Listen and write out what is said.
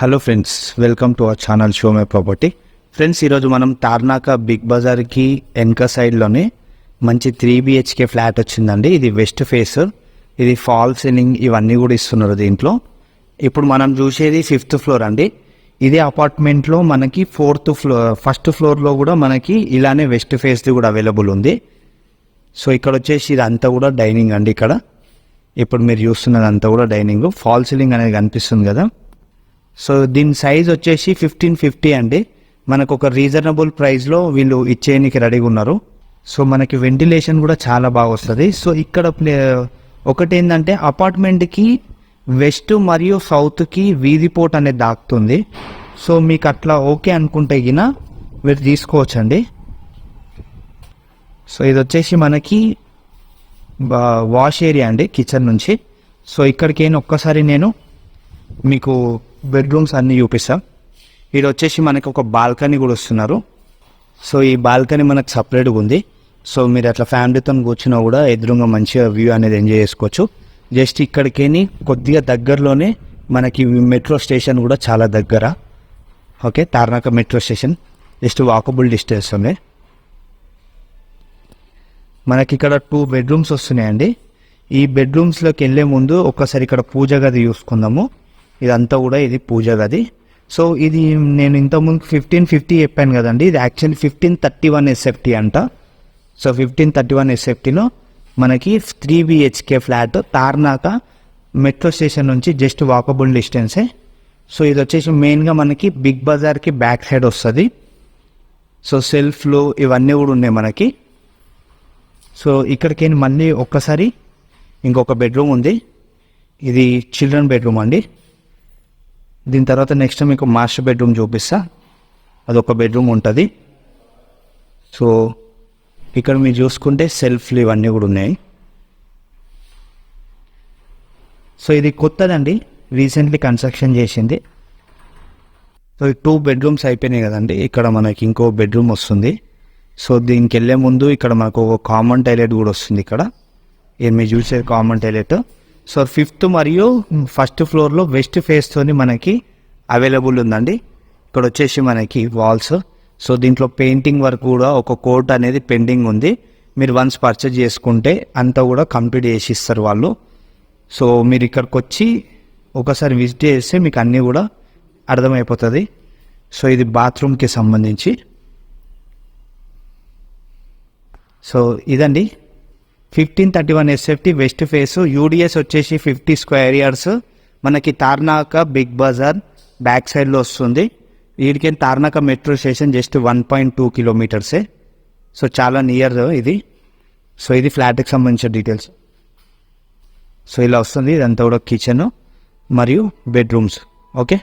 Hello friends, welcome to our channel show my property. Friends, ఈరోజు మనం Tarnaka big బజార్కి వెనక సైడ్లోనే మంచి 3 BHK ఫ్లాట్ వచ్చిందండి. ఇది వెస్ట్ ఫేస్, ఇది ఫాల్ సీలింగ్ ఇవన్నీ కూడా ఇస్తున్నారు దీంట్లో. ఇప్పుడు మనం చూసేది 5th ఫ్లోర్ అండి. ఇదే అపార్ట్మెంట్లో మనకి ఫస్ట్ ఫ్లోర్లో కూడా మనకి ఇలానే వెస్ట్ ఫేస్ది కూడా అవైలబుల్ ఉంది. సో ఇక్కడ వచ్చేసి ఇదంతా కూడా డైనింగ్ అండి. ఇక్కడ ఇప్పుడు మీరు చూస్తున్నదంతా కూడా డైనింగ్. ఫాల్ సీలింగ్ అనేది కనిపిస్తుంది కదా. సో దీని సైజ్ వచ్చేసి 1550 అండి. మనకు ఒక రీజనబుల్ ప్రైస్లో వీళ్ళు ఇచ్చేయడానికి రెడీగా ఉన్నారు. సో మనకి వెంటిలేషన్ కూడా చాలా బాగా వస్తుంది. సో ఇక్కడ ఒకటి ఏంటంటే అపార్ట్మెంట్కి వెస్ట్ మరియు సౌత్కి వీధి పోర్ట్ అనేది దాక్కుతుంది. సో మీకు అట్లా ఓకే అనుకుంటే గిన మీరు తీసుకోవచ్చండి. సో ఇది వచ్చేసి మనకి వాష్ ఏరియా అండి, కిచెన్ నుంచి. సో ఇక్కడికి ఒక్కసారి నేను మీకు బెడ్రూమ్స్ అన్నీ చూపిస్తాం. ఇది వచ్చేసి మనకి ఒక బాల్కనీ కూడా వస్తున్నారు. సో ఈ బాల్కనీ మనకు సపరేట్గా ఉంది. సో మీరు అట్లా ఫ్యామిలీతో కూర్చున్నా కూడా ఎదురుగా మంచిగా వ్యూ అనేది ఎంజాయ్ చేసుకోవచ్చు. జస్ట్ ఇక్కడికి కొద్దిగా దగ్గరలోనే మనకి మెట్రో స్టేషన్ కూడా చాలా దగ్గర. Okay, Tarnaka metro station just walkable distance ఉంది. మనకి ఇక్కడ 2 బెడ్రూమ్స్ వస్తున్నాయండి. ఈ బెడ్రూమ్స్లోకి వెళ్ళే ముందు ఒకసారి ఇక్కడ పూజ గది చూసుకుందాము. ఇదంతా కూడా ఇది పూజ గది. సో ఇది నేను ఇంతకుముందు 1550 చెప్పాను కదండి. ఇది యాక్చువల్లీ 1531 SFT అంట. సో 1531 SFTలో మనకి 3 BHK flat Tarnaka metro station నుంచి జస్ట్ వాకబుల్ డిస్టెన్సే. సో ఇది వచ్చేసి మెయిన్గా మనకి బిగ్ బజార్కి బ్యాక్ సైడ్ వస్తుంది. సో సెల్ఫ్లు ఇవన్నీ కూడా ఉన్నాయి మనకి. సో ఇక్కడికి మళ్ళీ ఒక్కసారి ఇంకొక బెడ్రూమ్ ఉంది. ఇది చిల్డ్రన్ బెడ్రూమ్ అండి. దీని తర్వాత నెక్స్ట్ మీకు మాస్టర్ బెడ్రూమ్ చూపిస్తా. అదొక బెడ్రూమ్ ఉంటుంది. సో ఇక్కడ మీరు చూసుకుంటే సెల్ఫ్లు ఇవన్నీ కూడా ఉన్నాయి. సో ఇది కొత్తదండి, రీసెంట్లీ కన్స్ట్రక్షన్ చేసింది. సో 2 బెడ్రూమ్స్ అయిపోయినాయి కదండి. ఇక్కడ మనకి ఇంకో బెడ్రూమ్ వస్తుంది. సో దీనికి వెళ్ళే ముందు ఇక్కడ మనకు ఒక కామన్ టాయిలెట్ కూడా వస్తుంది. ఇక్కడ ఇది మీరు చూసే కామన్ టాయిలెట్. సో 5th మరియు 1st ఫ్లోర్లో వెస్ట్ ఫేస్తోని మనకి అవైలబుల్ ఉందండి. ఇక్కడ వచ్చేసి మనకి వాల్స్. సో దీంట్లో పెయింటింగ్ వర్క్ కూడా ఒక కోట్ అనేది పెండింగ్ ఉంది. మీరు వన్స్ పర్చేజ్ చేసుకుంటే అంతా కూడా కంప్లీట్ చేసి ఇస్తారు వాళ్ళు. సో మీరు ఇక్కడికి వచ్చి ఒకసారి విజిట్ చేస్తే మీకు అన్నీ కూడా అర్థమైపోతుంది. సో ఇది బాత్రూమ్కి సంబంధించి. సో ఇదండి 1531 SFT వెస్ట్ ఫేస్. UDS వచ్చేసి 50 స్క్వేర్ యార్డ్స్. మనకి తార్నాక బిగ్ బజార్ బ్యాక్ సైడ్లో వస్తుంది. వీడికి తార్నాక మెట్రో స్టేషన్ జస్ట్ 1.2 కిలోమీటర్సే. సో చాలా నియర్ ఇది. సో ఇది ఫ్లాట్కి సంబంధించిన డీటెయిల్స్. సో ఇలా వస్తుంది. ఇదంతా కూడా కిచెన్ మరియు బెడ్రూమ్స్. ఓకే.